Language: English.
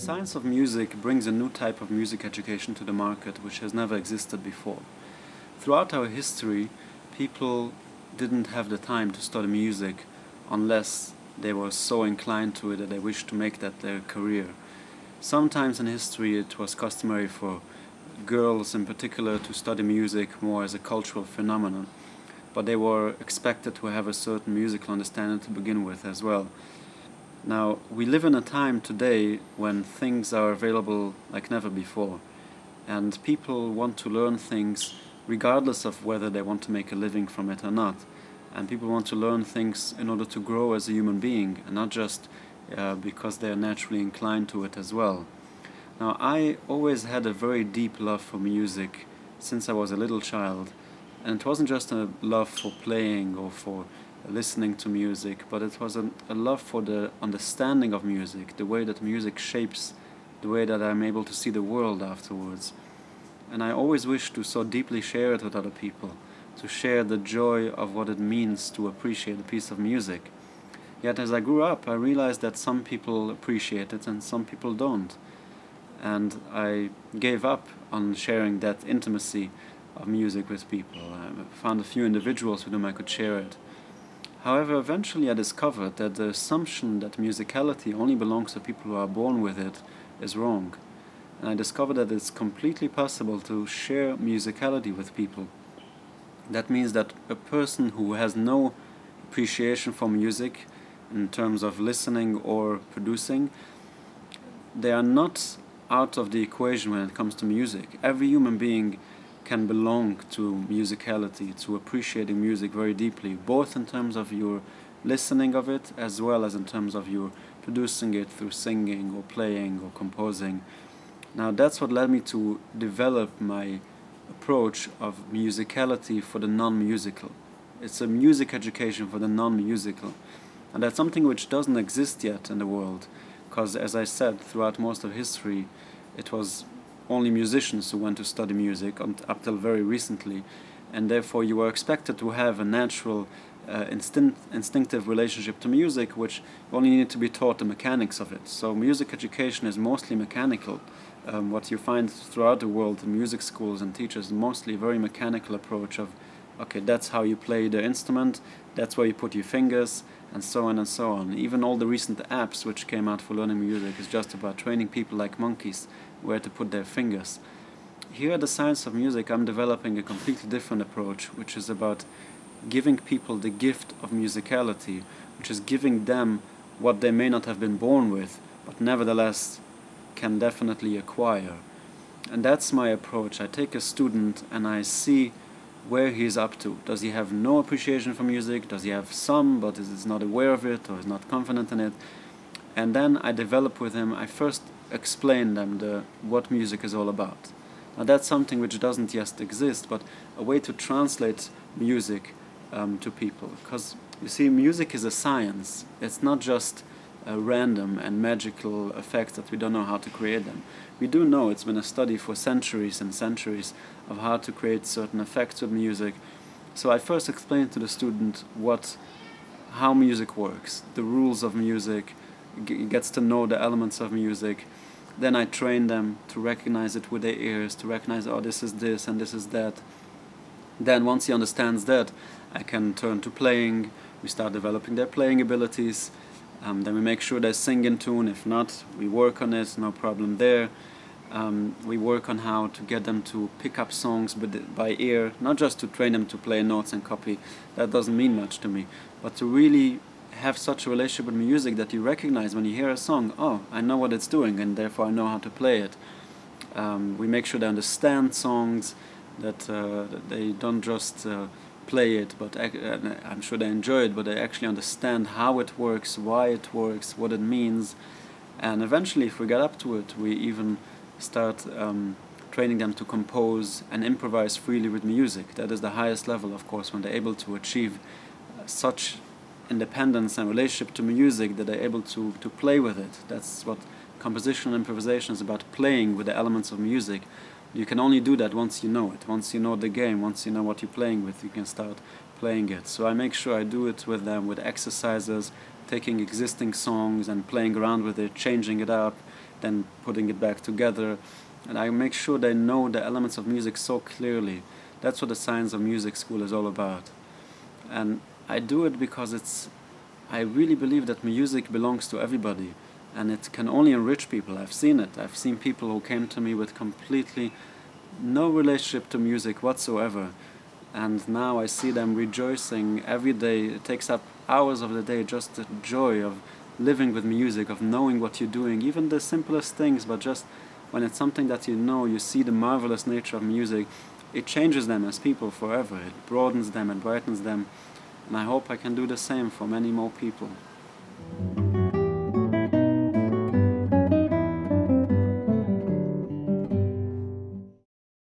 science of music brings a new type of music education to the market which has never existed before. Throughout our history, people didn't have the time to study music unless they were so inclined to it that they wished to make that their career. Sometimes in history it was customary for girls in particular to study music more as a cultural phenomenon, but they were expected to have a certain musical understanding to begin with as well. Now, we live in a time today when things are available like never before, and people want to learn things regardless of whether they want to make a living from it or not. And people want to learn things in order to grow as a human being, and not just because they are naturally inclined to it as well. Now, I always had a very deep love for music since I was a little child, and it wasn't just a love for playing or for listening to music, but it was a love for the understanding of music, the way that music shapes the way that I'm able to see the world afterwards. And I always wished to so deeply share it with other people, to share the joy of what it means to appreciate a piece of music. Yet as I grew up, I realized that some people appreciate it and some people don't. And I gave up on sharing that intimacy of music with people. I found a few individuals with whom I could share it. However, eventually I discovered that the assumption that musicality only belongs to people who are born with it is wrong. And I discovered that it's completely possible to share musicality with people. That means that a person who has no appreciation for music in terms of listening or producing, they are not out of the equation when it comes to music. Every human being can belong to musicality, to appreciating music very deeply, both in terms of your listening of it as well as in terms of your producing it through singing or playing or composing. Now that's what led me to develop my approach of musicality for the non-musical. It's a music education for the non-musical. And that's something which doesn't exist yet in the world, because as I said, throughout most of history, it was only musicians who went to study music up till very recently, and therefore you were expected to have a natural instinctive relationship to music, which only needed to be taught the mechanics of it. So music education is mostly mechanical. What you find throughout the world in music schools and teachers is mostly a very mechanical approach of, okay, that's how you play the instrument, that's where you put your fingers, and so on and so on. Even all the recent apps which came out for learning music is just about training people like monkeys where to put their fingers. Here at the Science of Music, I'm developing a completely different approach, which is about giving people the gift of musicality, which is giving them what they may not have been born with, but nevertheless can definitely acquire. And that's my approach. I take a student and I see where he's up to. Does he have no appreciation for music? Does he have some, but is not aware of it or is not confident in it? And then I develop with him, I first explain them what music is all about. Now that's something which doesn't yet exist, but a way to translate music to people. Because you see, music is a science. It's not just random and magical effects that we don't know how to create them. We do know, it's been a study for centuries and centuries of how to create certain effects with music. So I first explain to the student how music works, the rules of music, gets to know the elements of music. Then I train them to recognize it with their ears, to recognize, oh, this is this and this is that. Then once he understands that, I can turn to playing. We start developing their playing abilities. Then we make sure they sing in tune. If not, we work on it, no problem there. We work on how to get them to pick up songs by ear, not just to train them to play notes and copy. That doesn't mean much to me. But to really have such a relationship with music that you recognize when you hear a song, oh, I know what it's doing and therefore I know how to play it. We make sure they understand songs, that they don't just play it, but I'm sure they enjoy it, but they actually understand how it works, why it works, what it means. And eventually, if we get up to it, we even start training them to compose and improvise freely with music. That is the highest level, of course, when they're able to achieve such independence and relationship to music that they're able to play with it. That's what composition and improvisation is about, playing with the elements of music. You can only do that once you know it. Once you know the game, once you know what you're playing with, you can start playing it. So I make sure I do it with them with exercises, taking existing songs and playing around with it, changing it up, then putting it back together. And I make sure they know the elements of music so clearly. That's what the Science of Music School is all about. And I do it because I really believe that music belongs to everybody, and it can only enrich people. I've seen it. I've seen people who came to me with completely no relationship to music whatsoever, and now I see them rejoicing every day. It takes up hours of the day, just the joy of living with music, of knowing what you're doing, even the simplest things, but just when it's something that you know, you see the marvelous nature of music, it changes them as people forever. It broadens them and brightens them, and I hope I can do the same for many more people.